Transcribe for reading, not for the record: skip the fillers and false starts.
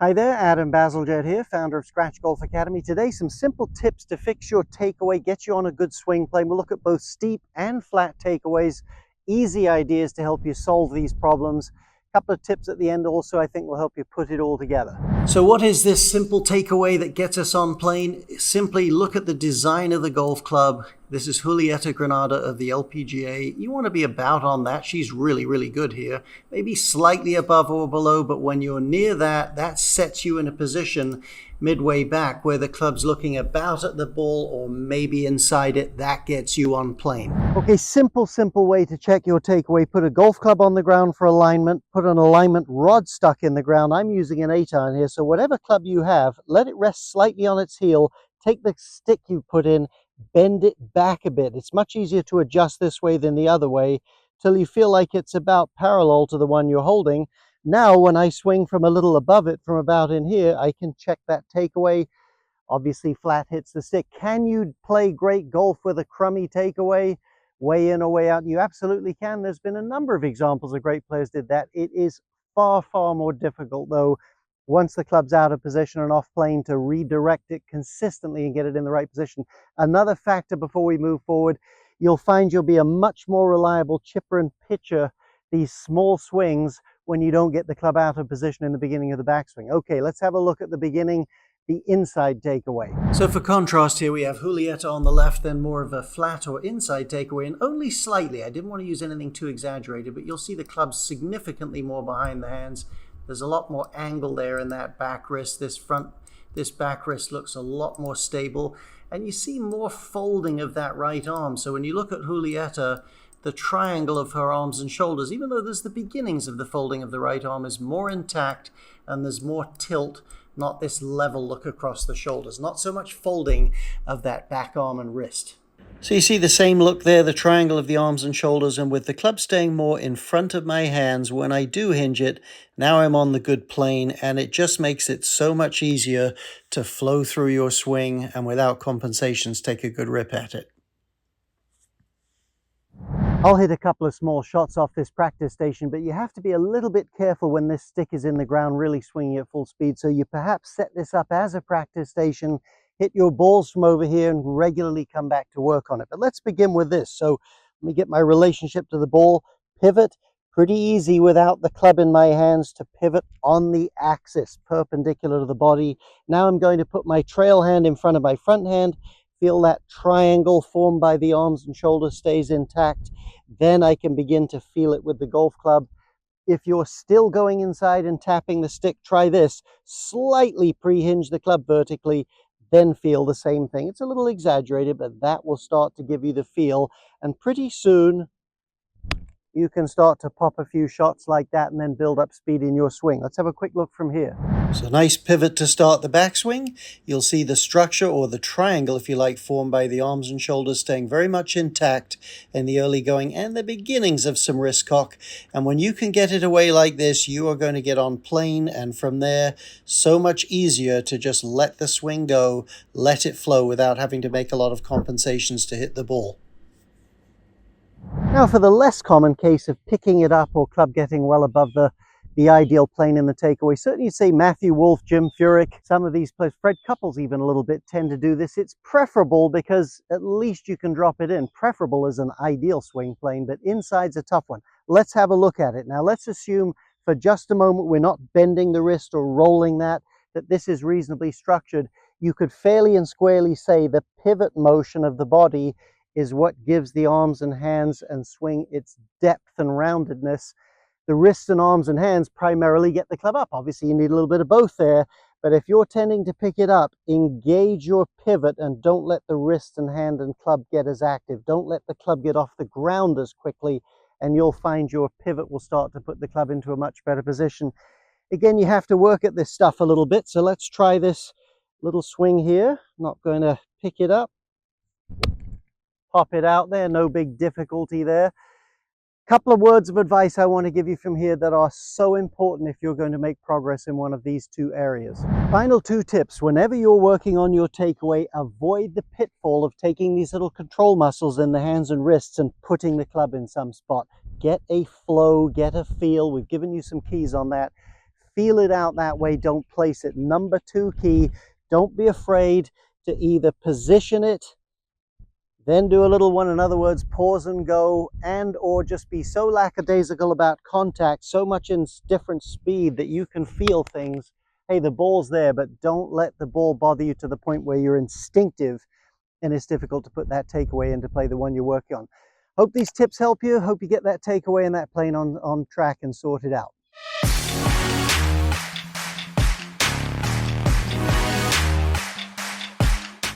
Hi there, Adam Bazalgette here, founder of Scratch Golf Academy. Today, some simple tips to fix your takeaway, get you on a good swing plane. We'll look at both steep and flat takeaways, easy ideas to help you solve these problems. A couple of tips at the end also I think will help you put it all together. So what is this simple takeaway that gets us on plane? Simply look at the design of the golf club. This is Julieta Granada of the LPGA. You want to be about on that. She's really, really good here. Maybe slightly above or below, but when you're near that, that sets you in a position midway back where the club's looking about at the ball or maybe inside it. That gets you on plane. Okay, simple way to check your takeaway. Put a golf club on the ground for alignment. Put an alignment rod stuck in the ground. I'm using an 8-iron here, so whatever club you have, let it rest slightly on its heel. Take the stick you put in, bend it back a bit. It's much easier to adjust this way than the other way till you feel like it's about parallel to the one you're holding. Now, when I swing from a little above it, from about in here, I can check that takeaway. Obviously, flat hits the stick. Can you play great golf with a crummy takeaway, way in or way out? You absolutely can. There's been a number of examples of great players did that. It is far more difficult, though, once the club's out of position and off plane, to redirect it consistently and get it in the right position. Another factor before we move forward, you'll find you'll be a much more reliable chipper and pitcher these small swings when you don't get the club out of position in the beginning of the backswing. Okay, let's have a look at the beginning, the inside takeaway. So for contrast here, we have Julieta on the left, then more of a flat or inside takeaway, and only slightly. I didn't want to use anything too exaggerated, but you'll see the club significantly more behind the hands. There's a lot more angle there in that back wrist. This back wrist looks a lot more stable, and you see more folding of that right arm. So when you look at Julieta, the triangle of her arms and shoulders, even though there's the beginnings of the folding of the right arm, is more intact, and there's more tilt, not this level look across the shoulders, not so much folding of that back arm and wrist. So you see the same look there, the triangle of the arms and shoulders, and with the club staying more in front of my hands when I do hinge it, now I'm on the good plane, and it just makes it so much easier to flow through your swing and without compensations take a good rip at it. I'll hit a couple of small shots off this practice station, but you have to be a little bit careful when this stick is in the ground really swinging at full speed. So you perhaps set this up as a practice station, hit your balls from over here and regularly come back to work on it. But let's begin with this. So let me get my relationship to the ball, pivot, pretty easy without the club in my hands to pivot on the axis, perpendicular to the body. Now I'm going to put my trail hand in front of my front hand. Feel that triangle formed by the arms and shoulders stays intact. Then I can begin to feel it with the golf club. If you're still going inside and tapping the stick, try this. Slightly pre-hinge the club vertically, then feel the same thing. It's a little exaggerated, but that will start to give you the feel. And pretty soon, you can start to pop a few shots like that and then build up speed in your swing. Let's have a quick look from here. So nice pivot to start the backswing. You'll see the structure, or the triangle if you like, formed by the arms and shoulders staying very much intact in the early going and the beginnings of some wrist cock. And when you can get it away like this, you are going to get on plane, and from there, so much easier to just let the swing go, let it flow without having to make a lot of compensations to hit the ball. Now for the less common case of picking it up or club getting well above the ideal plane in the takeaway, certainly you'd say Matthew Wolff, Jim Furyk, some of these players, Fred Couples even a little bit, tend to do this. It's preferable because at least you can drop it in. Preferable is an ideal swing plane, but inside's a tough one. Let's have a look at it. Now let's assume for just a moment we're not bending the wrist or rolling that this is reasonably structured. You could fairly and squarely say the pivot motion of the body is what gives the arms and hands and swing its depth and roundedness. The wrists and arms and hands primarily get the club up. Obviously, you need a little bit of both there, but if you're tending to pick it up, engage your pivot and don't let the wrist and hand and club get as active. Don't let the club get off the ground as quickly, and you'll find your pivot will start to put the club into a much better position. Again, you have to work at this stuff a little bit, so let's try this little swing here. Not going to pick it up. Pop it out there, no big difficulty there. Couple of words of advice I want to give you from here that are so important if you're going to make progress in one of these two areas. Final two tips. Whenever you're working on your takeaway, avoid the pitfall of taking these little control muscles in the hands and wrists and putting the club in some spot. Get a flow, get a feel. We've given you some keys on that. feel it out that way. Don't place it. Number 2 key, don't be afraid to either position it, then do a little one. In other words, pause and go, and or just be so lackadaisical about contact, so much in different speed that you can feel things. Hey, the ball's there, but don't let the ball bother you to the point where you're instinctive and it's difficult to put that takeaway into play, the one you're working on. Hope these tips help you. Hope you get that takeaway and that plane on track and sorted out.